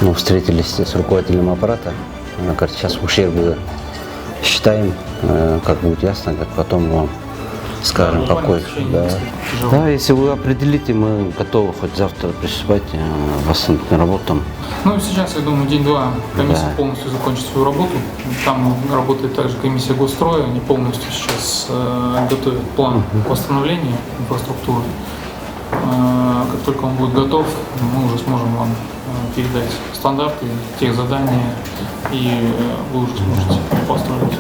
Мы встретились с руководителем аппарата. Она говорит, сейчас ущербы считаем, как будет ясно, как потом вам скажем, какой. Да. Да, если вы определите, мы готовы хоть завтра приступать, восстановить на работу. Ну, сейчас, я думаю, день-два комиссия полностью закончит свою работу. Там работает также комиссия Госстроя, они полностью сейчас готовят план восстановления инфраструктуры. Как только он будет готов, мы уже сможем вам передать стандарты, тех задания, и вы уже сможете построить.